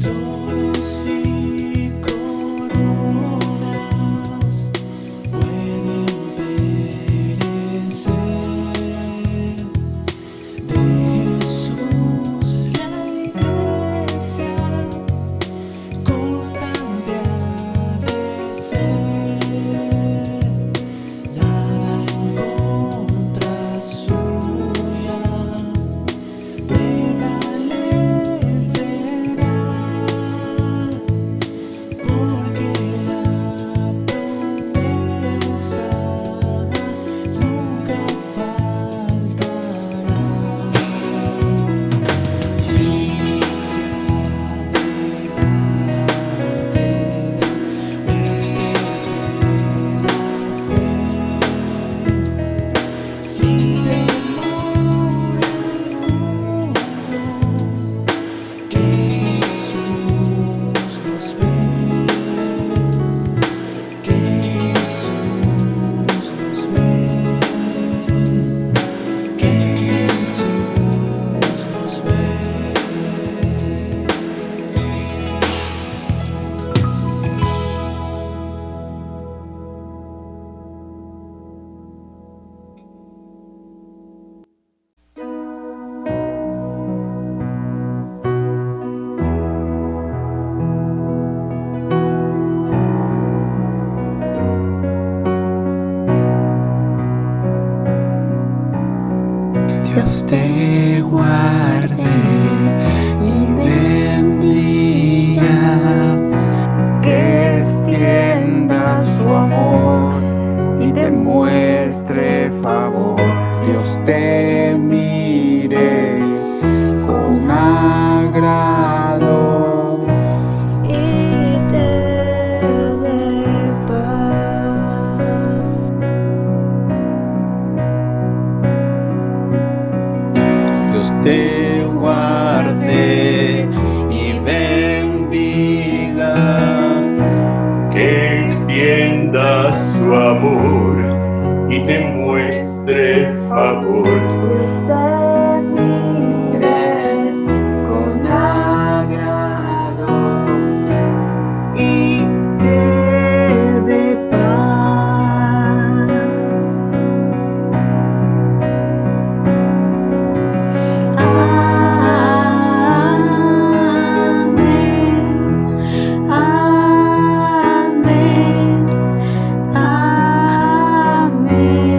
Tronos y coronas pueden perecer, de Jesús la iglesia constante ha de ser, nada en contra suya prevalecerá. Porque la promesa nunca faltará. Milicia de ángeles, huestes de la fe, sin temor alguno, que Jesús nos ve, que Jesús nos ve, que Jesús nos ve. Dios te guarde y bendiga, que extienda su amor y te muestre favor. Dios te mire con agrado y te dé paz. Dios te guarde y bendiga, que extienda su amor y te muestre favor. Dios te mire Con agrado y te dé paz. Amén, amén, amén.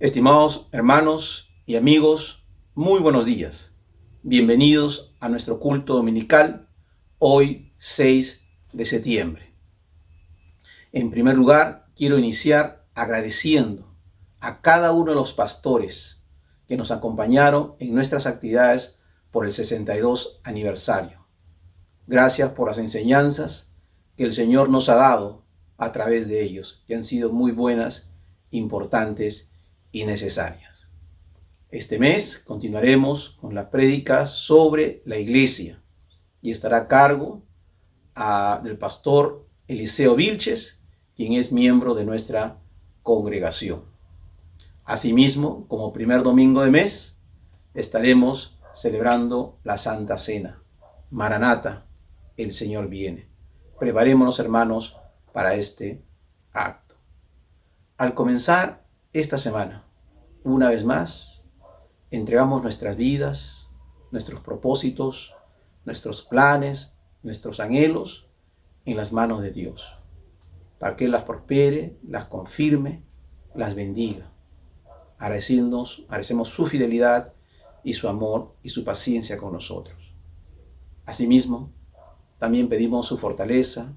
Estimados hermanos y amigos, muy buenos días. Bienvenidos a nuestro culto dominical, hoy 6 de septiembre. En primer lugar, quiero iniciar agradeciendo a cada uno de los pastores que nos acompañaron en nuestras actividades por el 62 aniversario. Gracias por las enseñanzas que el Señor nos ha dado a través de ellos, que han sido muy buenas, importantes y necesarias. Este mes continuaremos con la prédica sobre la iglesia y estará a cargo del pastor Eliseo Vilches, quien es miembro de nuestra congregación. Asimismo, como primer domingo de mes, estaremos celebrando la Santa Cena. Maranata, el Señor viene. Preparémonos, hermanos, para este acto. Al comenzar esta semana, una vez más, entregamos nuestras vidas, nuestros propósitos, nuestros planes, nuestros anhelos en las manos de Dios, para que Él las prospere, las confirme, las bendiga. Agradecemos su fidelidad y su amor y su paciencia con nosotros. Asimismo, también pedimos su fortaleza,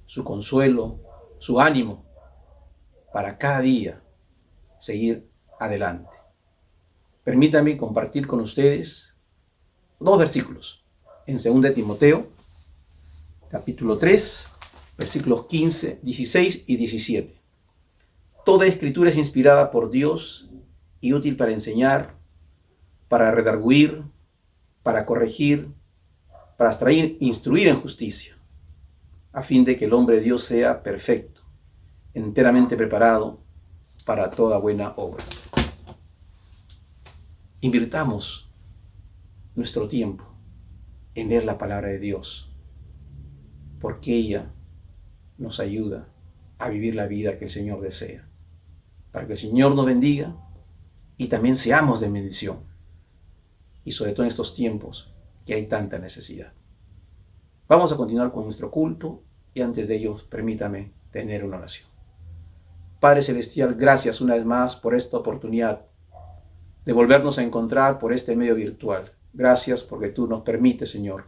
su consuelo, su ánimo para cada día seguir adelante. Permítanme compartir con ustedes 2 versículos en 2 Timoteo, capítulo 3, versículos 15, 16 y 17. Toda escritura es inspirada por Dios y útil para enseñar, para redarguir, para corregir, para instruir en justicia, a fin de que el hombre de Dios sea perfecto, enteramente preparado para toda buena obra. Invirtamos nuestro tiempo en leer la palabra de Dios, porque ella nos ayuda a vivir la vida que el Señor desea, para que el Señor nos bendiga y también seamos de bendición, y sobre todo en estos tiempos que hay tanta necesidad. Vamos a continuar con nuestro culto y antes de ello permítame tener una oración. Padre Celestial, gracias una vez más por esta oportunidad de volvernos a encontrar por este medio virtual. Gracias porque tú nos permites, Señor,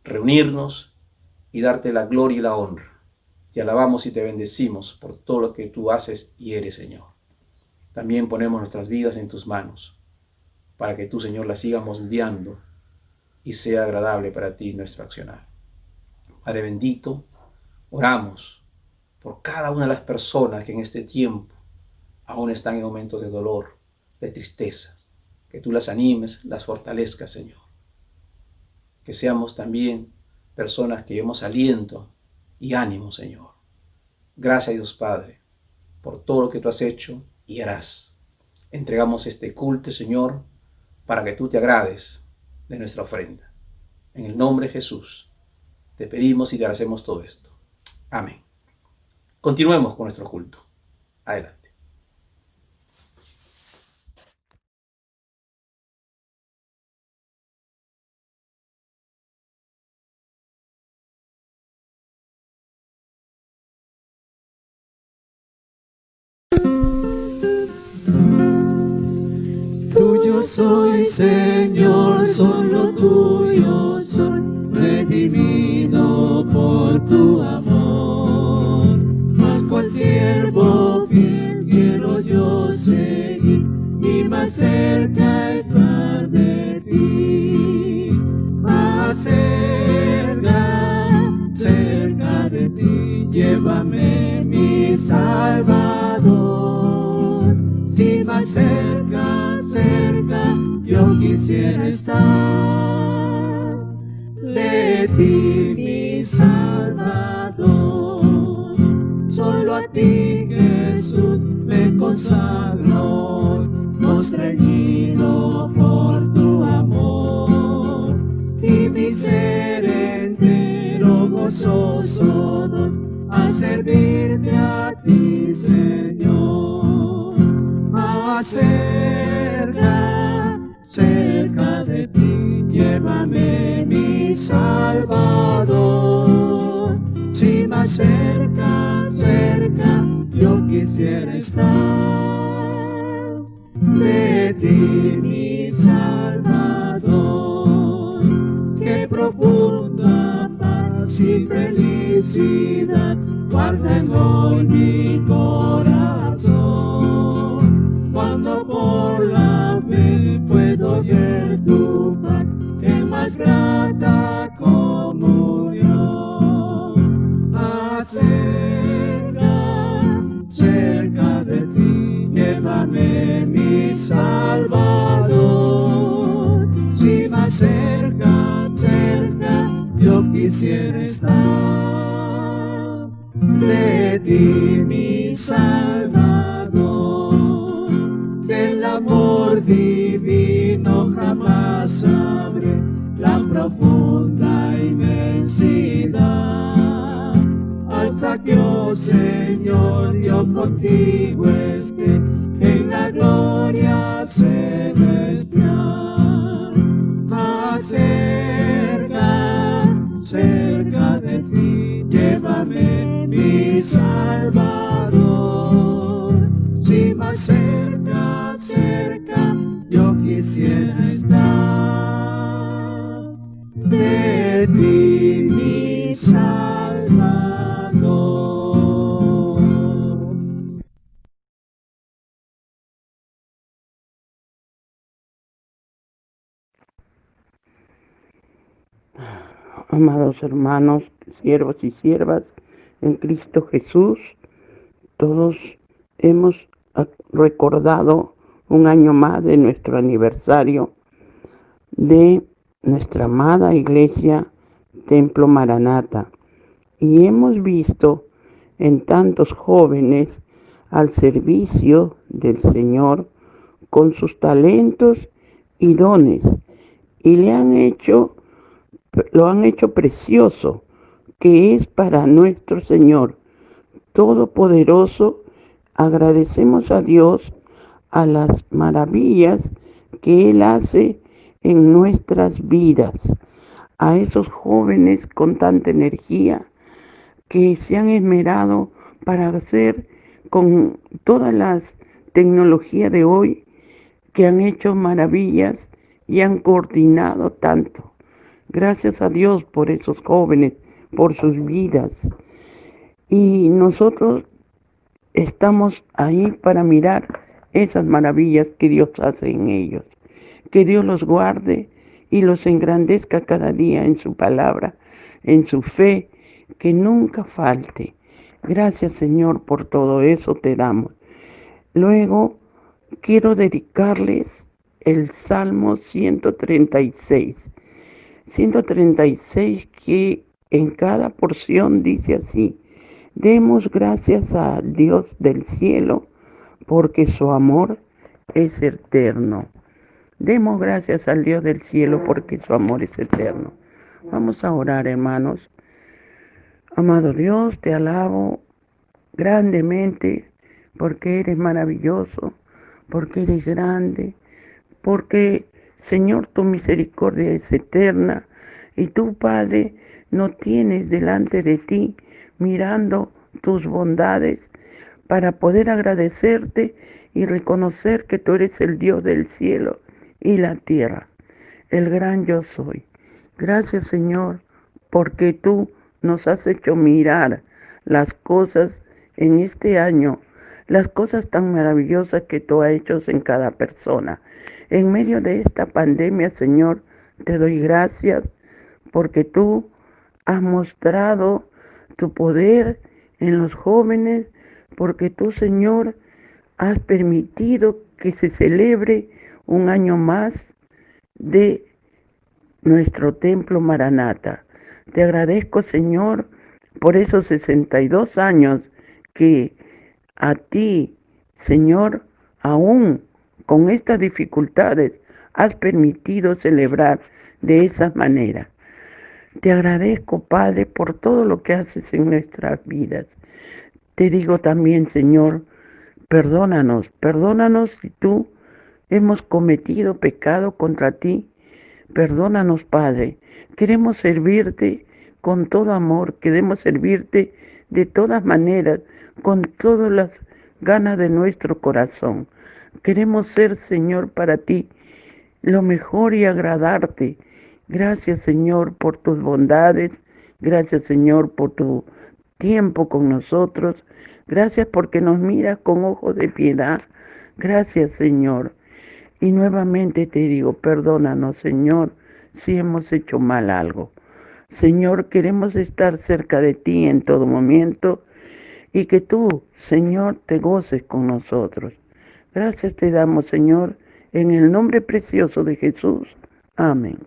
reunirnos y darte la gloria y la honra. Te alabamos y te bendecimos por todo lo que tú haces y eres, Señor. También ponemos nuestras vidas en tus manos, para que tú, Señor, las sigas moldeando y sea agradable para ti nuestro accionar. Padre bendito, oramos por cada una de las personas que en este tiempo aún están en momentos de dolor, de tristeza. Que tú las animes, las fortalezcas, Señor. Que seamos también personas que llevemos aliento y ánimo, Señor. Gracias, Dios Padre, por todo lo que tú has hecho y harás. Entregamos este culto, Señor, para que tú te agrades de nuestra ofrenda. En el nombre de Jesús, te pedimos y te agradecemos todo esto. Amén. Continuemos con nuestro culto. Adelante. Tuyo soy, Señor, solo tuyo soy, redimido por tu amor. Mas cual siervo fiel quiero yo seguir y más cerca estar de ti. Más cerca de ti, llévame mi Salvador. Si más cerca yo quisiera estar de ti, mi Salvador. Solo a ti, Jesús, me consagro, constreñido por tu amor, y mi ser entero gozoso doy a servirte a ti, Señor. Cerca de ti, llévame mi Salvador. Si más cerca yo quisiera estar de ti, mi Salvador. Qué profunda paz y felicidad guardan hoy mi corazón. Cuando por la fe puedo ver tu paz en más grata comunión. Cerca de ti, llévame mi Salvador. Si más cerca, yo quisiera estar de ti, mi Salvador. Del amor divino jamás sabré la profunda inmensidad, hasta que, oh Señor, yo contigo esté en la gloria celestial. Más cerca de ti, llévame mi Salvador. Si más cerca, yo quisiera estar de ti, mi Salvador. Amados hermanos, siervos y siervas en Cristo Jesús, todos hemos recordado un año más de nuestro aniversario de nuestra amada iglesia Templo Maranata, y hemos visto en tantos jóvenes al servicio del Señor con sus talentos y dones, y lo han hecho precioso, que es para nuestro Señor Todopoderoso. Agradecemos a Dios a las maravillas que Él hace en nuestras vidas, a esos jóvenes con tanta energía que se han esmerado para hacer con todas las tecnologías de hoy, que han hecho maravillas y han coordinado tanto. Gracias a Dios por esos jóvenes, por sus vidas. Y nosotros estamos ahí para mirar esas maravillas que Dios hace en ellos. Que Dios los guarde y los engrandezca cada día en su palabra, en su fe, que nunca falte. Gracias, Señor, por todo eso te damos. Luego quiero dedicarles el Salmo 136. 136, que en cada porción dice así: demos gracias a Dios del cielo, porque su amor es eterno. Demos gracias al Dios del cielo, porque su amor es eterno. Vamos a orar, hermanos. Amado Dios, te alabo grandemente, porque eres maravilloso, porque eres grande, porque, Señor, tu misericordia es eterna, y tú, Padre, no tienes delante de ti, mirando tus bondades, para poder agradecerte y reconocer que tú eres el Dios del cielo y la tierra, el gran yo soy. Gracias, Señor, porque tú nos has hecho mirar las cosas en este año, las cosas tan maravillosas que tú has hecho en cada persona. En medio de esta pandemia, Señor, te doy gracias porque tú has mostrado tu poder en los jóvenes, porque tú, Señor, has permitido que se celebre un año más de nuestro Templo Maranata. Te agradezco, Señor, por esos 62 años que a ti, Señor, aún con estas dificultades, has permitido celebrar de esa manera. Te agradezco, Padre, por todo lo que haces en nuestras vidas. Te digo también, Señor, perdónanos si tú hemos cometido pecado contra ti. Perdónanos, Padre. Queremos servirte con todo amor, queremos servirte de todas maneras, con todas las gana de nuestro corazón. Queremos ser, Señor, para ti lo mejor y agradarte. Gracias, Señor, por tus bondades. Gracias, Señor, por tu tiempo con nosotros. Gracias porque nos miras con ojos de piedad. Gracias, Señor. Y nuevamente te digo, perdónanos, Señor, si hemos hecho mal algo. Señor, queremos estar cerca de ti en todo momento y que tú, Señor, te goces con nosotros. Gracias te damos, Señor, en el nombre precioso de Jesús. Amén.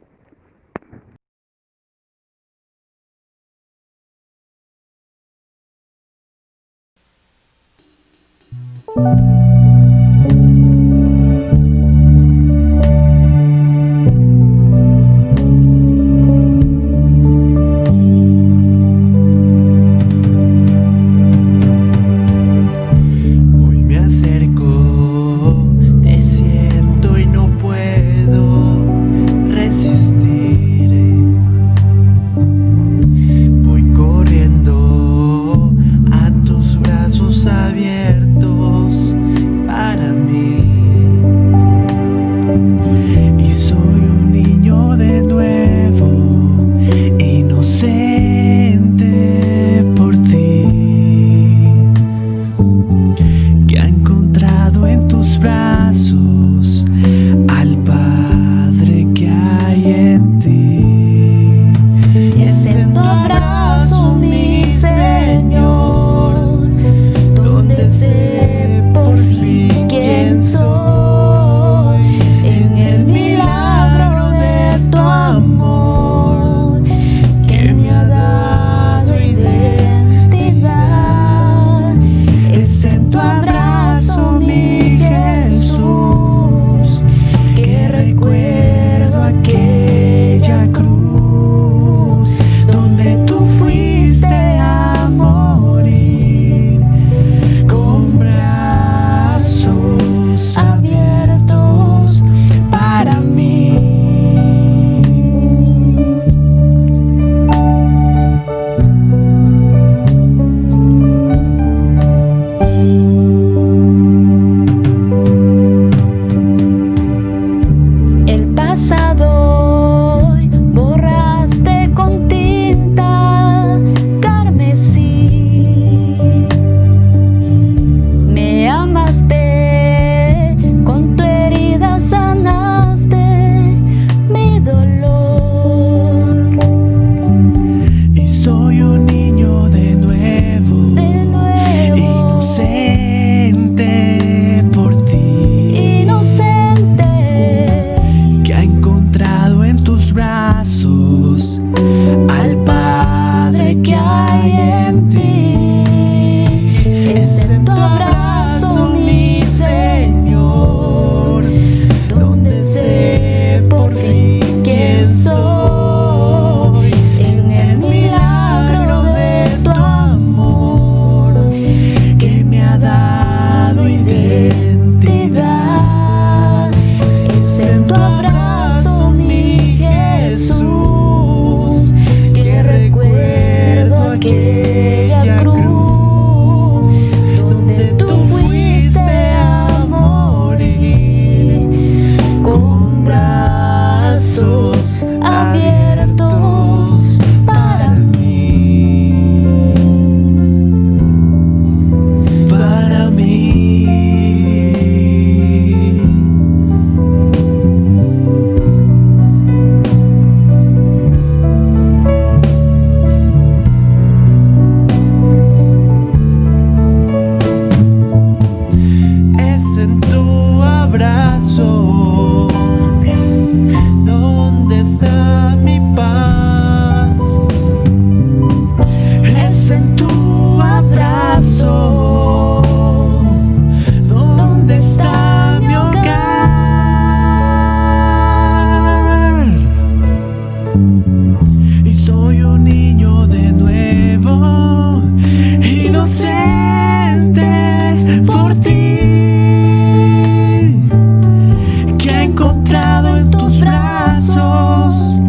encontrado en tus brazos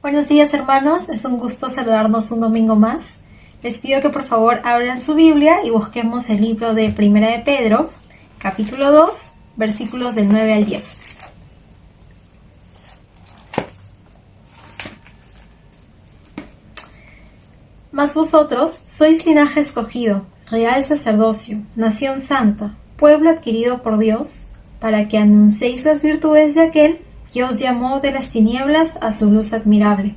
Buenos días, hermanos, es un gusto saludarnos un domingo más. Les pido que por favor abran su Biblia y busquemos el libro de Primera de Pedro, capítulo 2, versículos del 9 al 10. Mas vosotros sois linaje escogido, real sacerdocio, nación santa, pueblo adquirido por Dios, para que anunciéis las virtudes de aquel que os llamó de las tinieblas a su luz admirable.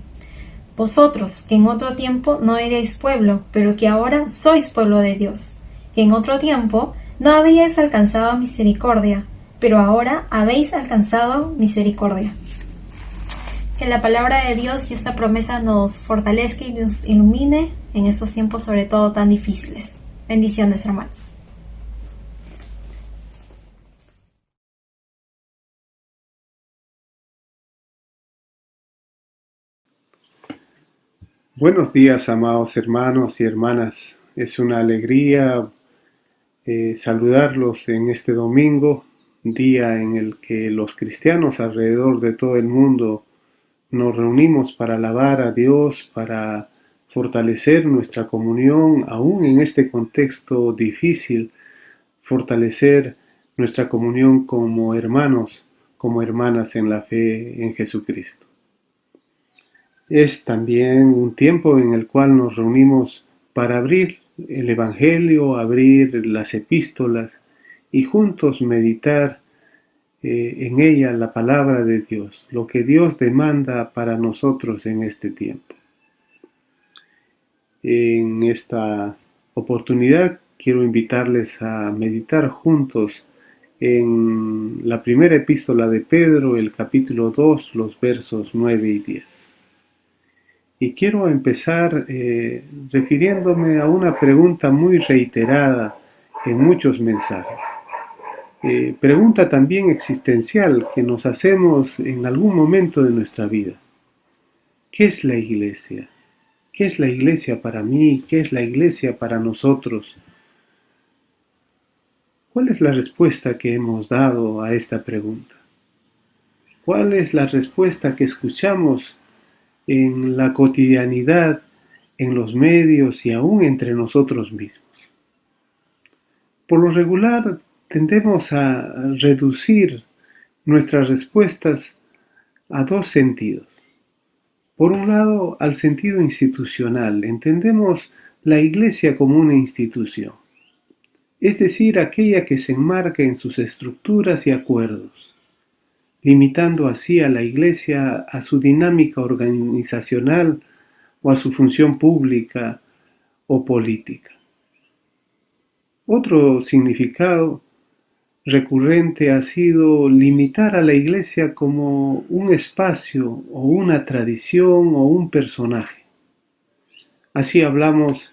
Vosotros, que en otro tiempo no erais pueblo, pero que ahora sois pueblo de Dios, que en otro tiempo no habíais alcanzado misericordia, pero ahora habéis alcanzado misericordia. Que la palabra de Dios y esta promesa nos fortalezca y nos ilumine en estos tiempos sobre todo tan difíciles. Bendiciones, hermanos. Buenos días, amados hermanos y hermanas. Es una alegría saludarlos en este domingo, día en el que los cristianos alrededor de todo el mundo nos reunimos para alabar a Dios, para fortalecer nuestra comunión, aún en este contexto difícil, fortalecer nuestra comunión como hermanos, como hermanas en la fe en Jesucristo. Es también un tiempo en el cual nos reunimos para abrir el Evangelio, abrir las epístolas y juntos meditar en ella la palabra de Dios, lo que Dios demanda para nosotros en este tiempo. En esta oportunidad quiero invitarles a meditar juntos en la primera epístola de Pedro, el capítulo 2, los versos 9 y 10. Y quiero empezar refiriéndome a una pregunta muy reiterada en muchos mensajes. Pregunta también existencial que nos hacemos en algún momento de nuestra vida. ¿Qué es la iglesia? ¿Qué es la iglesia para mí? ¿Qué es la iglesia para nosotros? ¿Cuál es la respuesta que hemos dado a esta pregunta? ¿Cuál es la respuesta que escuchamos en la cotidianidad, en los medios y aún entre nosotros mismos? Por lo regular, tendemos a reducir nuestras respuestas a dos sentidos. Por un lado, al sentido institucional. Entendemos la iglesia como una institución, es decir, aquella que se enmarca en sus estructuras y acuerdos, limitando así a la iglesia a su dinámica organizacional o a su función pública o política. Otro significado recurrente ha sido limitar a la iglesia como un espacio o una tradición o un personaje. Así hablamos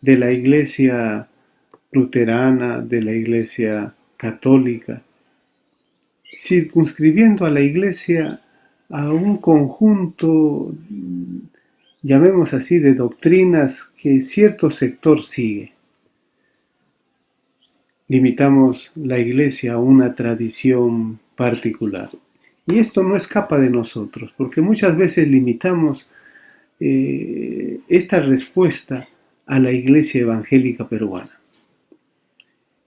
de la iglesia luterana, de la iglesia católica, circunscribiendo a la iglesia a un conjunto, llamemos así, de doctrinas que cierto sector sigue. Limitamos la iglesia a una tradición particular. Y esto no escapa de nosotros, porque muchas veces limitamos esta respuesta a la iglesia evangélica peruana.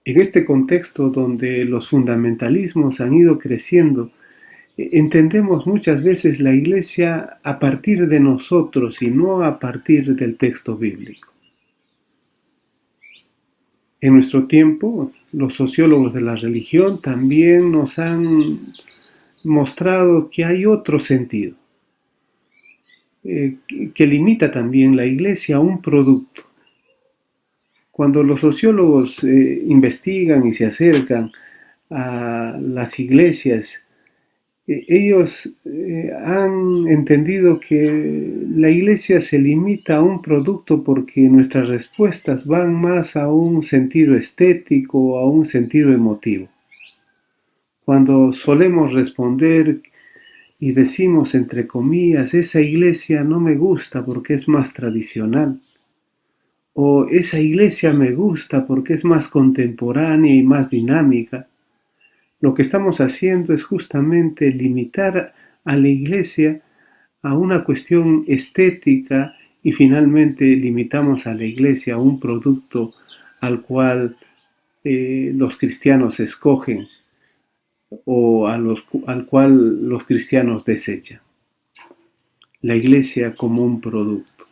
En este contexto donde los fundamentalismos han ido creciendo, entendemos muchas veces la iglesia a partir de nosotros y no a partir del texto bíblico. En nuestro tiempo, los sociólogos de la religión también nos han mostrado que hay otro sentido, que limita también la iglesia a un producto. Cuando los sociólogos investigan y se acercan a las iglesias, ellos han entendido que la iglesia se limita a un producto porque nuestras respuestas van más a un sentido estético, a un sentido emotivo. Cuando solemos responder y decimos entre comillas, esa iglesia no me gusta porque es más tradicional, o esa iglesia me gusta porque es más contemporánea y más dinámica, lo que estamos haciendo es justamente limitar a la iglesia a una cuestión estética y finalmente limitamos a la iglesia a un producto al cual los cristianos escogen o al cual los cristianos desechan. La iglesia como un producto.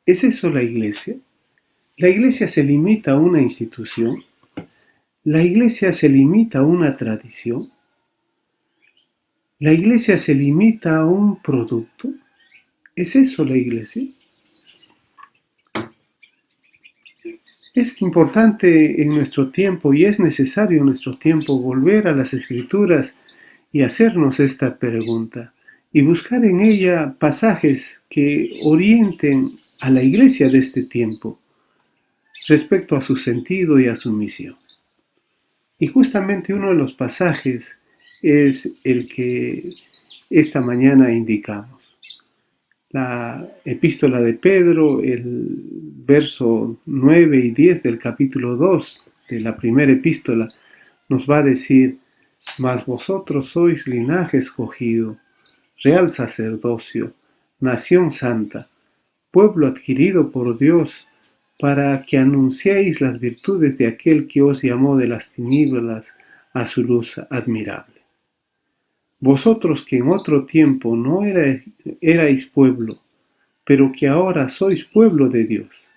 ¿Es eso la iglesia? La iglesia se limita a una institución. La iglesia se limita a una tradición. La iglesia se limita a un producto. ¿Es eso la iglesia? Es importante en nuestro tiempo y es necesario en nuestro tiempo volver a las Escrituras y hacernos esta pregunta y buscar en ella pasajes que orienten a la iglesia de este tiempo respecto a su sentido y a su misión. Y justamente uno de los pasajes es el que esta mañana indicamos. La epístola de Pedro, el verso 9 y 10 del capítulo 2 de la primera epístola, nos va a decir: mas vosotros sois linaje escogido, real sacerdocio, nación santa, pueblo adquirido por Dios, para que anunciéis las virtudes de aquel que os llamó de las tinieblas a su luz admirable. Vosotros que en otro tiempo no erais pueblo, pero que ahora sois pueblo de Dios,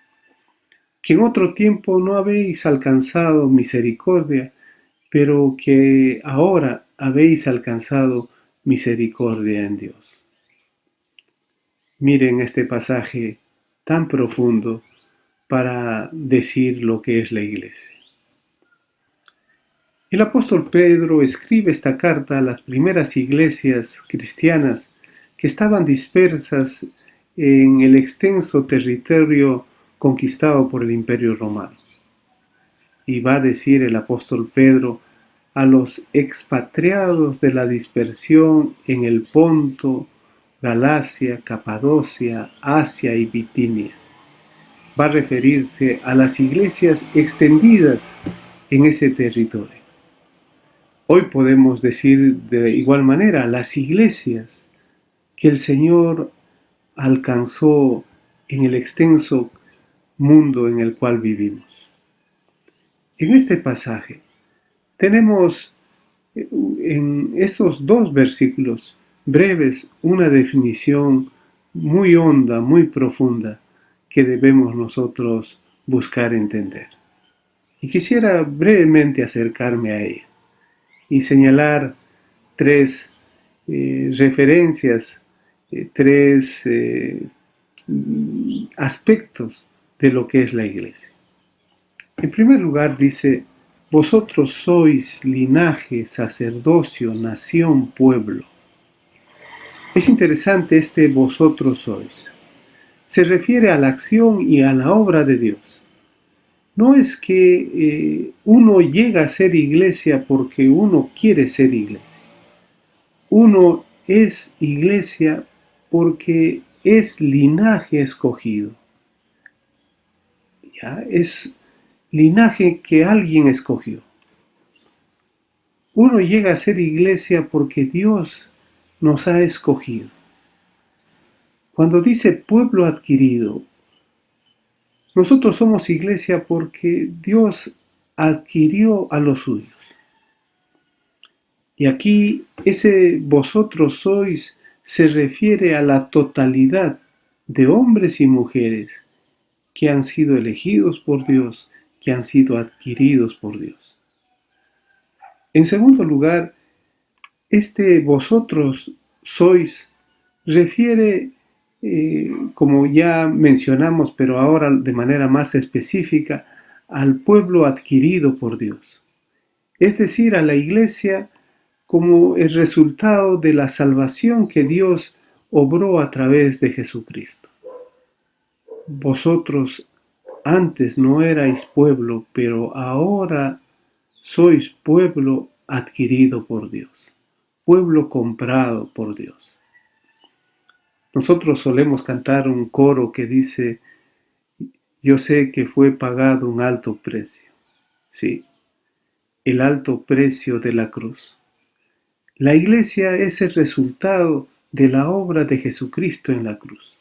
que en otro tiempo no habéis alcanzado misericordia, pero que ahora habéis alcanzado misericordia en Dios. Miren este pasaje tan profundo para decir lo que es la iglesia. El apóstol Pedro escribe esta carta a las primeras iglesias cristianas que estaban dispersas en el extenso territorio conquistado por el Imperio Romano. Y va a decir el apóstol Pedro a los expatriados de la dispersión en el Ponto, Galacia, Capadocia, Asia y Bitinia. Va a referirse a las iglesias extendidas en ese territorio. Hoy podemos decir de igual manera las iglesias que el Señor alcanzó en el extenso mundo en el cual vivimos. En este pasaje tenemos en estos dos versículos breves una definición muy honda, muy profunda que debemos nosotros buscar entender. Y quisiera brevemente acercarme a ella y señalar tres referencias, tres aspectos de lo que es la iglesia. En primer lugar dice: vosotros sois linaje, sacerdocio, nación, pueblo. Es interesante este vosotros sois. Se refiere a la acción y a la obra de Dios. No es que uno llega a ser iglesia porque uno quiere ser iglesia. Uno es iglesia porque es linaje escogido. ¿Ya? Es linaje que alguien escogió. Uno llega a ser iglesia porque Dios nos ha escogido. Cuando dice pueblo adquirido, nosotros somos iglesia porque Dios adquirió a los suyos. Y aquí ese vosotros sois se refiere a la totalidad de hombres y mujeres que han sido elegidos por Dios, que han sido adquiridos por Dios. En segundo lugar, este vosotros sois refiere, como ya mencionamos, pero ahora de manera más específica, al pueblo adquirido por Dios. Es decir, a la iglesia como el resultado de la salvación que Dios obró a través de Jesucristo. Vosotros antes no erais pueblo, pero ahora sois pueblo adquirido por Dios, pueblo comprado por Dios. Nosotros solemos cantar un coro que dice: yo sé que fue pagado un alto precio. Sí, el alto precio de la cruz. La iglesia es el resultado de la obra de Jesucristo en la cruz.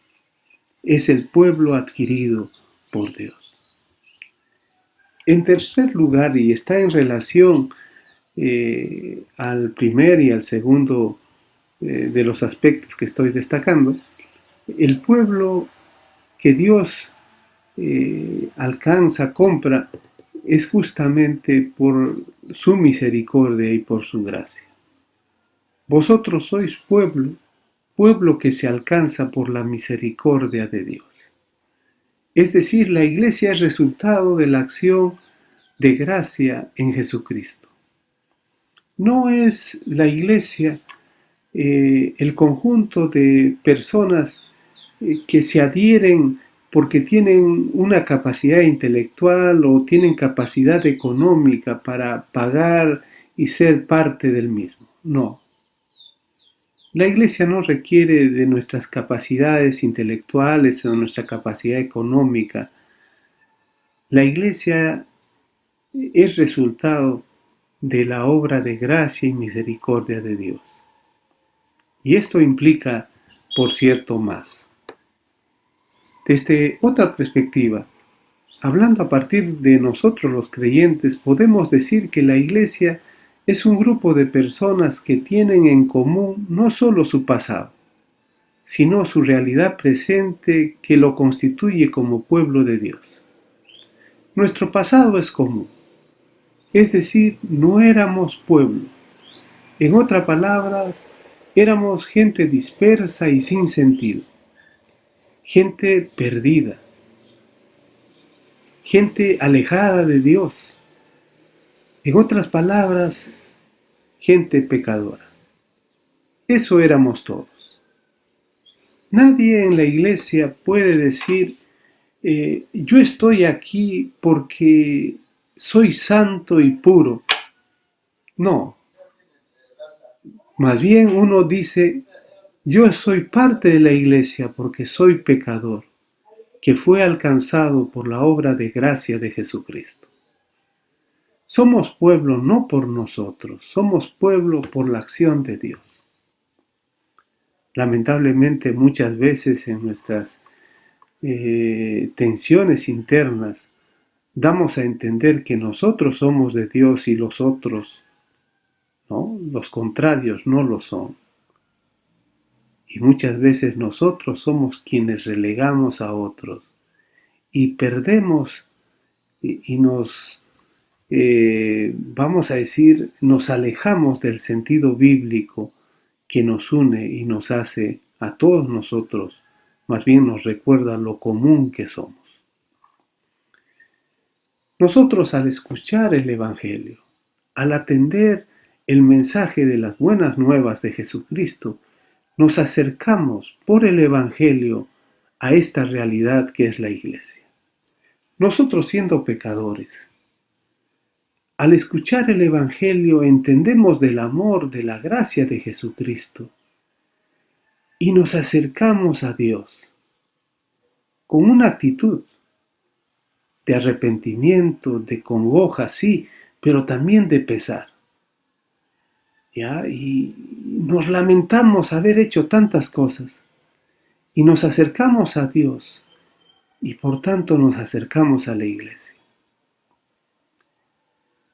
Es el pueblo adquirido por Dios. En tercer lugar, y está en relación al primer y al segundo de los aspectos que estoy destacando, el pueblo que Dios alcanza, compra, es justamente por su misericordia y por su gracia. Vosotros sois pueblo, pueblo que se alcanza por la misericordia de Dios. Es decir, la iglesia es resultado de la acción de gracia en Jesucristo. No es la iglesia el conjunto de personas que se adhieren porque tienen una capacidad intelectual o tienen capacidad económica para pagar y ser parte del mismo. No. La iglesia no requiere de nuestras capacidades intelectuales o de nuestra capacidad económica. La iglesia es resultado de la obra de gracia y misericordia de Dios. Y esto implica, por cierto, más. Desde otra perspectiva, hablando a partir de nosotros los creyentes, podemos decir que la iglesia es un grupo de personas que tienen en común no solo su pasado, sino su realidad presente que lo constituye como pueblo de Dios. Nuestro pasado es común, es decir, no éramos pueblo. En otras palabras, éramos gente dispersa y sin sentido, gente perdida, gente alejada de Dios. En otras palabras, gente pecadora. Eso éramos todos. Nadie en la iglesia puede decir, yo estoy aquí porque soy santo y puro. No. Más bien uno dice, yo soy parte de la iglesia porque soy pecador, que fue alcanzado por la obra de gracia de Jesucristo. Somos pueblo no por nosotros, somos pueblo por la acción de Dios. Lamentablemente muchas veces en nuestras tensiones internas damos a entender que nosotros somos de Dios y los otros, ¿no? Los contrarios no lo son. Y muchas veces nosotros somos quienes relegamos a otros y perdemos y nos vamos a decir, nos alejamos del sentido bíblico que nos une y nos hace a todos nosotros, más bien nos recuerda lo común que somos. Nosotros al escuchar el Evangelio, al atender el mensaje de las buenas nuevas de Jesucristo, nos acercamos por el Evangelio a esta realidad que es la iglesia. Nosotros siendo pecadores, al escuchar el Evangelio entendemos del amor, de la gracia de Jesucristo y nos acercamos a Dios con una actitud de arrepentimiento, de congoja, sí, pero también de pesar. ¿Ya? Y nos lamentamos haber hecho tantas cosas y nos acercamos a Dios y por tanto nos acercamos a la iglesia.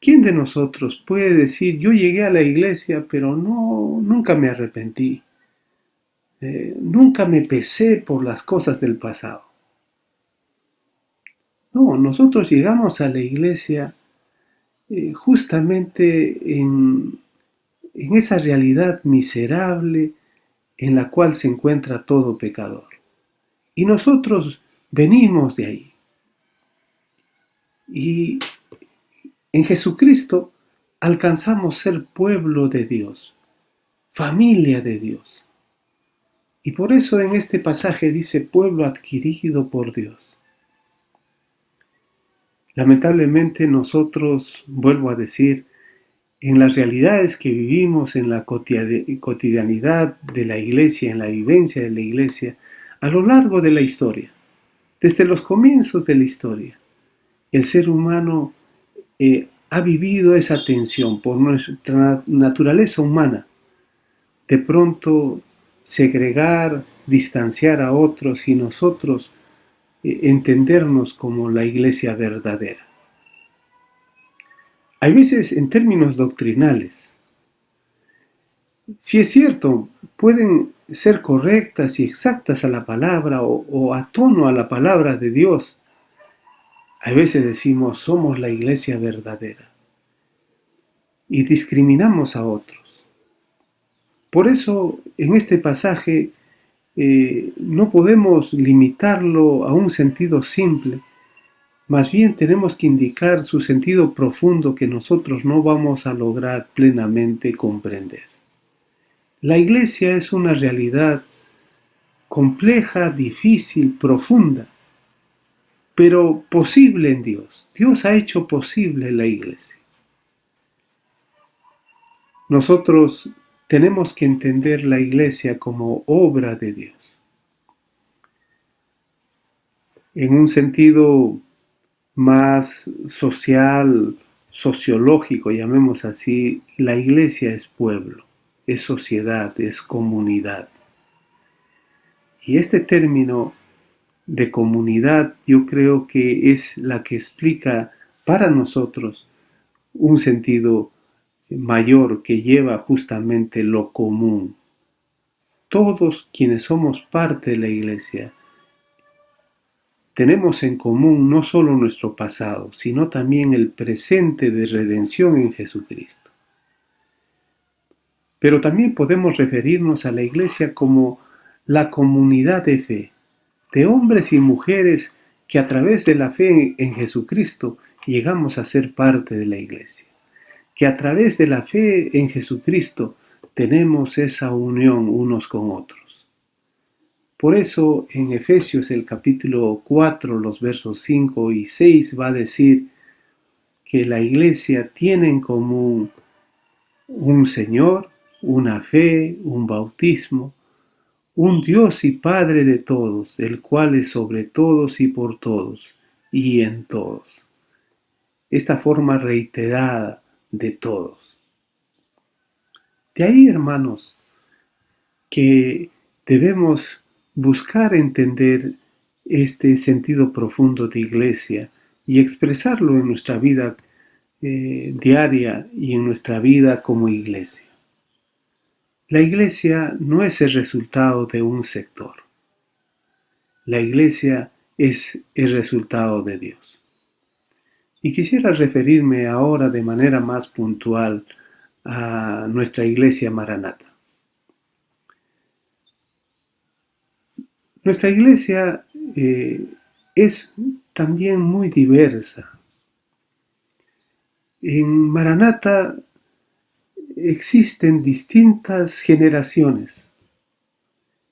¿Quién de nosotros puede decir, yo llegué a la iglesia, pero nunca me arrepentí? Nunca me pesé por las cosas del pasado. No, nosotros llegamos a la iglesia justamente en esa realidad miserable en la cual se encuentra todo pecador. Y nosotros venimos de ahí. Y en Jesucristo alcanzamos ser pueblo de Dios, familia de Dios. Y por eso en este pasaje dice pueblo adquirido por Dios. Lamentablemente nosotros, vuelvo a decir, en las realidades que vivimos, en la cotidianidad de la iglesia, en la vivencia de la iglesia, a lo largo de la historia, desde los comienzos de la historia, el ser humano ha vivido esa tensión por nuestra naturaleza humana. De pronto segregar, distanciar a otros y nosotros entendernos como la iglesia verdadera. Hay veces en términos doctrinales, si es cierto, pueden ser correctas y exactas a la palabra o a tono a la palabra de Dios. A veces decimos, somos la iglesia verdadera y discriminamos a otros. Por eso, en este pasaje, no podemos limitarlo a un sentido simple. Más bien tenemos que indicar su sentido profundo que nosotros no vamos a lograr plenamente comprender. La iglesia es una realidad compleja, difícil, profunda, pero posible en Dios. Dios ha hecho posible la iglesia. Nosotros tenemos que entender la iglesia como obra de Dios. En un sentido más social, sociológico, llamemos así, la iglesia es pueblo, es sociedad, es comunidad. Y este término de comunidad yo creo que es la que explica para nosotros un sentido mayor que lleva justamente lo común. Todos quienes somos parte de la iglesia tenemos en común no solo nuestro pasado, sino también el presente de redención en Jesucristo. Pero también podemos referirnos a la iglesia como la comunidad de fe, de hombres y mujeres que a través de la fe en Jesucristo llegamos a ser parte de la iglesia. Que a través de la fe en Jesucristo tenemos esa unión unos con otros. Por eso en Efesios el capítulo 4, los versos 5 y 6 va a decir que la iglesia tiene en común un Señor, una fe, un bautismo, un Dios y Padre de todos, el cual es sobre todos y por todos y en todos. Esta forma reiterada de todos. De ahí, hermanos, que debemos buscar entender este sentido profundo de iglesia y expresarlo en nuestra vida diaria y en nuestra vida como iglesia. La iglesia no es el resultado de un sector. La iglesia es el resultado de Dios. Y quisiera referirme ahora de manera más puntual a nuestra iglesia Maranata. Nuestra iglesia es también muy diversa. En Maranata existen distintas generaciones,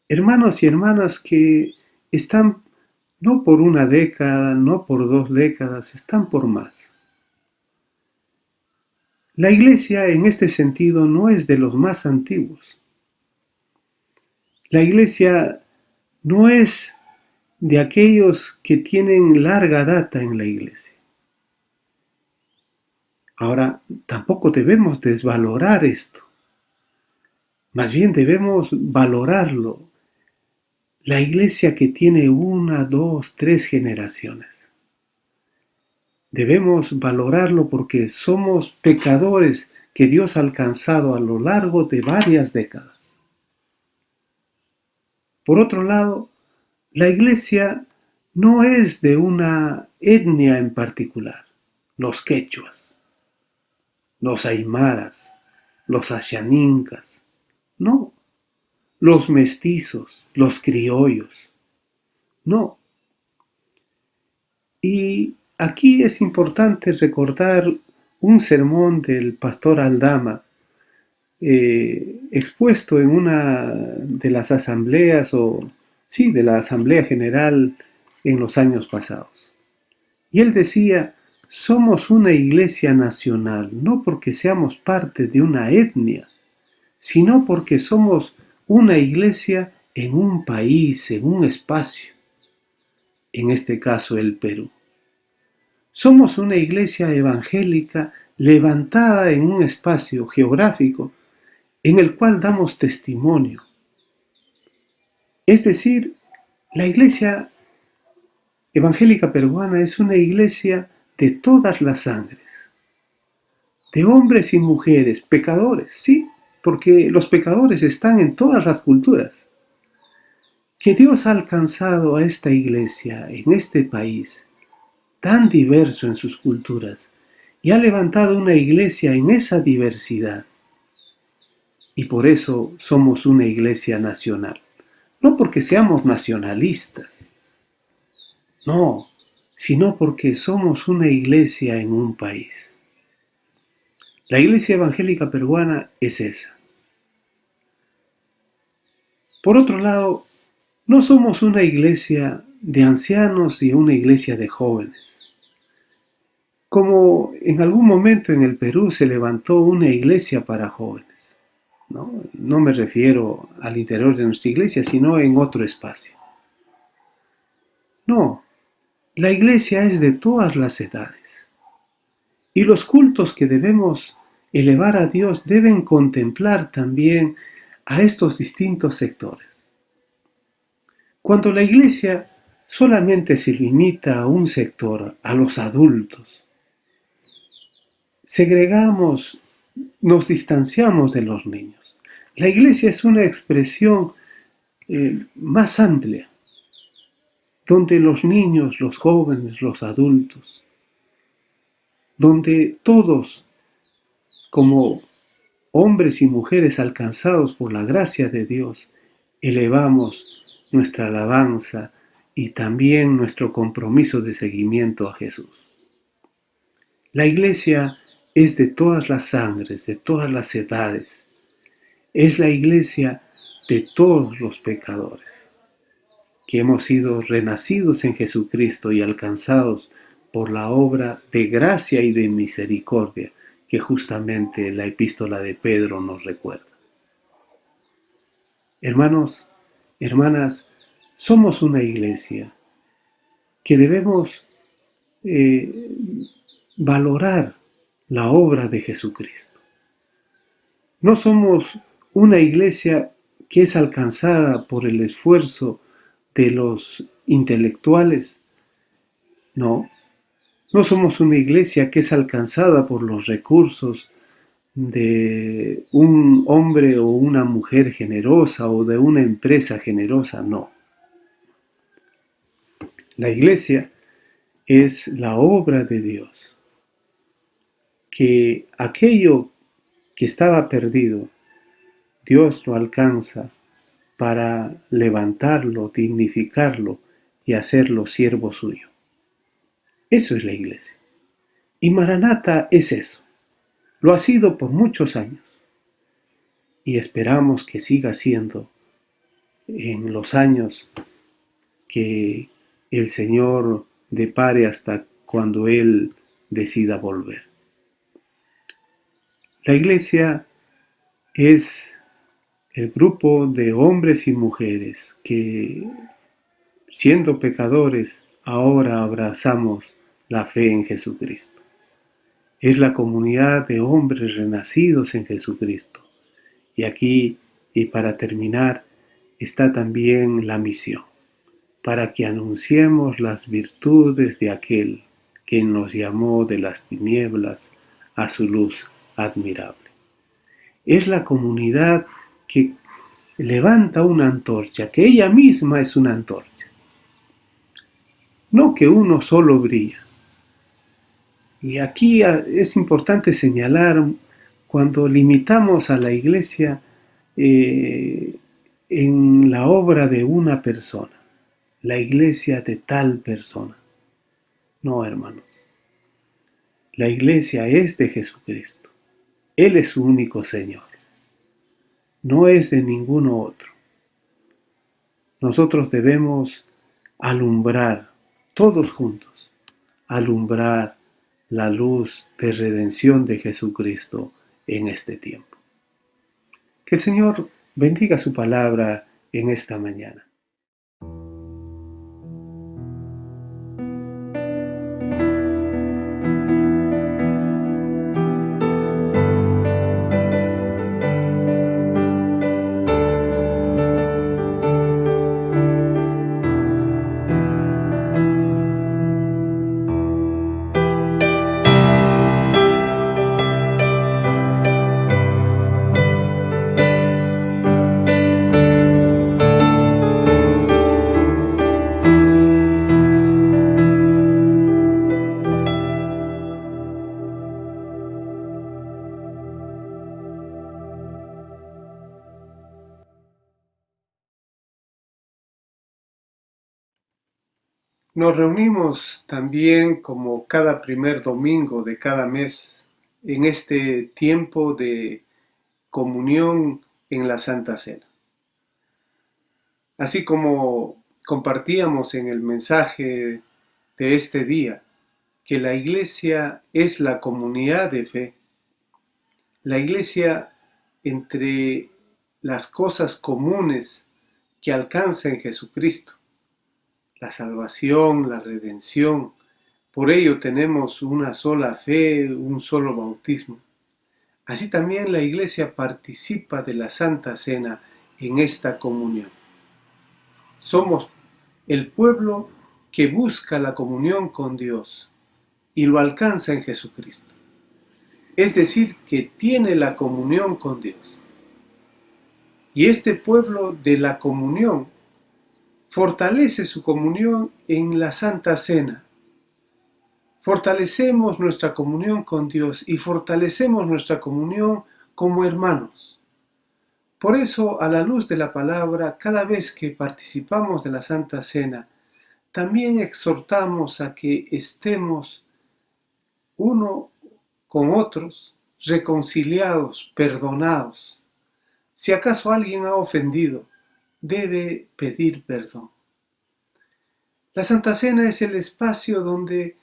hermanos y hermanas que están no por una década, no por 2 décadas, están por más. La iglesia en este sentido no es de los más antiguos. La iglesia no es de aquellos que tienen larga data en la iglesia. Ahora, tampoco debemos desvalorar esto. Más bien debemos valorarlo. La iglesia que tiene 1, 2, 3 generaciones. Debemos valorarlo porque somos pecadores que Dios ha alcanzado a lo largo de varias décadas. Por otro lado, la iglesia no es de una etnia en particular, los quechuas, los aymaras, los ashaninkas, no, los mestizos, los criollos, no. Y aquí es importante recordar un sermón del pastor Aldama, expuesto en una de las asambleas, de la Asamblea General en los años pasados. Y él decía, somos una iglesia nacional, no porque seamos parte de una etnia, sino porque somos una iglesia en un país, en un espacio, en este caso el Perú. Somos una iglesia evangélica levantada en un espacio geográfico en el cual damos testimonio Es decir, la iglesia evangélica peruana es una iglesia de todas las sangres, de hombres y mujeres, pecadores, sí, porque los pecadores están en todas las culturas. Que Dios ha alcanzado a esta iglesia en este país, tan diverso en sus culturas, y ha levantado una iglesia en esa diversidad. Y por eso somos una iglesia nacional. No porque seamos nacionalistas, no, sino porque somos una iglesia en un país. La iglesia evangélica peruana es esa. Por otro lado, no somos una iglesia de ancianos y una iglesia de jóvenes. Como en algún momento en el Perú se levantó una iglesia para jóvenes. No me refiero al interior de nuestra iglesia, sino en otro espacio. No, la iglesia es de todas las edades. Y los cultos que debemos elevar a Dios deben contemplar también a estos distintos sectores. Cuando la iglesia solamente se limita a un sector, a los adultos, segregamos, nos distanciamos de los niños. La iglesia es una expresión más amplia, donde los niños, los jóvenes, los adultos, donde todos, como hombres y mujeres alcanzados por la gracia de Dios, elevamos nuestra alabanza y también nuestro compromiso de seguimiento a Jesús. La iglesia es de todas las sangres, de todas las edades. Es la iglesia de todos los pecadores, que hemos sido renacidos en Jesucristo y alcanzados por la obra de gracia y de misericordia que justamente la epístola de Pedro nos recuerda. Hermanos, hermanas, somos una iglesia que debemos valorar la obra de Jesucristo. No somos una iglesia que es alcanzada por el esfuerzo de los intelectuales. No somos una iglesia que es alcanzada por los recursos de un hombre o una mujer generosa o de una empresa generosa, no. La iglesia es la obra de Dios, que aquello que estaba perdido, Dios lo alcanza para levantarlo, dignificarlo y hacerlo siervo suyo. Eso es la iglesia. Y Maranata es eso. Lo ha sido por muchos años. Y esperamos que siga siendo en los años que el Señor depare hasta cuando Él decida volver. La iglesia es el grupo de hombres y mujeres que, siendo pecadores, ahora abrazamos la fe en Jesucristo. Es la comunidad de hombres renacidos en Jesucristo. Y aquí, y para terminar, está también la misión, para que anunciemos las virtudes de aquel que nos llamó de las tinieblas a su luz admirable. Es la comunidad que levanta una antorcha, que ella misma es una antorcha. No que uno solo brilla. Y aquí es importante señalar cuando limitamos a la iglesia en la obra de una persona, la iglesia de tal persona. No, hermanos. La iglesia es de Jesucristo. Él es su único Señor. No es de ninguno otro. Nosotros debemos alumbrar, todos juntos, alumbrar la luz de redención de Jesucristo en este tiempo. Que el Señor bendiga su palabra en esta mañana. Nos reunimos también como cada primer domingo de cada mes en este tiempo de comunión en la Santa Cena. Así como compartíamos en el mensaje de este día, que la Iglesia es la comunidad de fe, la Iglesia entre las cosas comunes que alcanza en Jesucristo, la salvación, la redención. Por ello tenemos una sola fe, un solo bautismo. Así también la Iglesia participa de la Santa Cena en esta comunión. Somos el pueblo que busca la comunión con Dios y lo alcanza en Jesucristo. Es decir, que tiene la comunión con Dios. Y este pueblo de la comunión fortalece su comunión en la Santa Cena. Fortalecemos nuestra comunión con Dios y fortalecemos nuestra comunión como hermanos. Por eso, a la luz de la palabra, cada vez que participamos de la Santa Cena, también exhortamos a que estemos uno con otros, reconciliados, perdonados. Si acaso alguien ha ofendido, debe pedir perdón. La Santa Cena es el espacio donde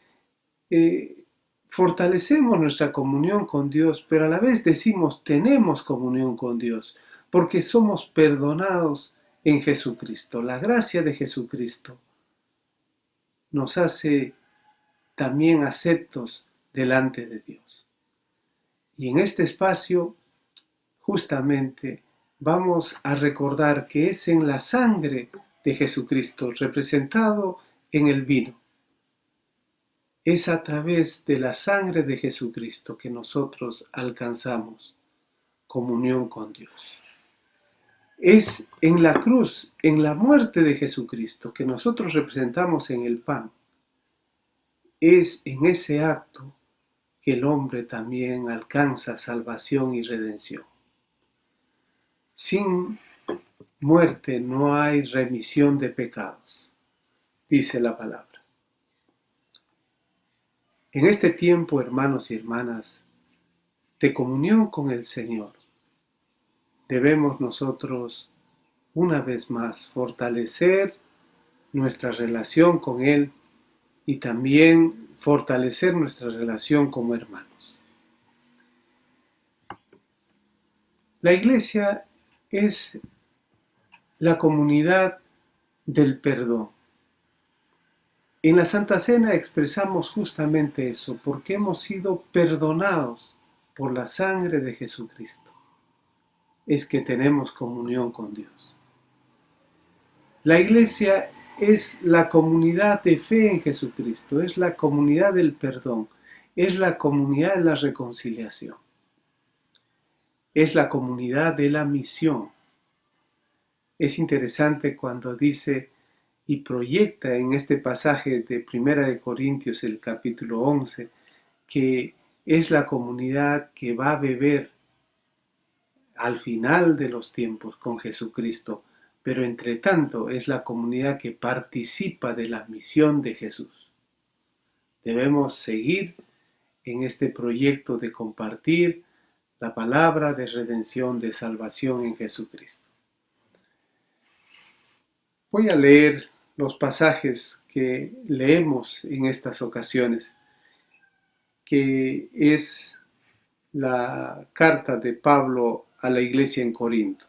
fortalecemos nuestra comunión con Dios, pero a la vez decimos tenemos comunión con Dios, porque somos perdonados en Jesucristo. La gracia de Jesucristo nos hace también aceptos delante de Dios. Y en este espacio, justamente, vamos a recordar que es en la sangre de Jesucristo, representado en el vino. Es a través de la sangre de Jesucristo que nosotros alcanzamos comunión con Dios. Es en la cruz, en la muerte de Jesucristo, que nosotros representamos en el pan. Es en ese acto que el hombre también alcanza salvación y redención. Sin muerte no hay remisión de pecados, dice la palabra. En este tiempo, hermanos y hermanas, de comunión con el Señor, debemos nosotros, una vez más, fortalecer nuestra relación con Él y también fortalecer nuestra relación como hermanos. La Iglesia es la comunidad del perdón. En la Santa Cena expresamos justamente eso, porque hemos sido perdonados por la sangre de Jesucristo. Es que tenemos comunión con Dios. La Iglesia es la comunidad de fe en Jesucristo, es la comunidad del perdón, es la comunidad de la reconciliación, es la comunidad de la misión. Es interesante cuando dice y proyecta en este pasaje de 1 Corintios, el capítulo 11, que es la comunidad que va a beber al final de los tiempos con Jesucristo, pero entre tanto es la comunidad que participa de la misión de Jesús. Debemos seguir en este proyecto de compartir la palabra de redención, de salvación en Jesucristo. Voy a leer los pasajes que leemos en estas ocasiones, que es la carta de Pablo a la iglesia en Corinto.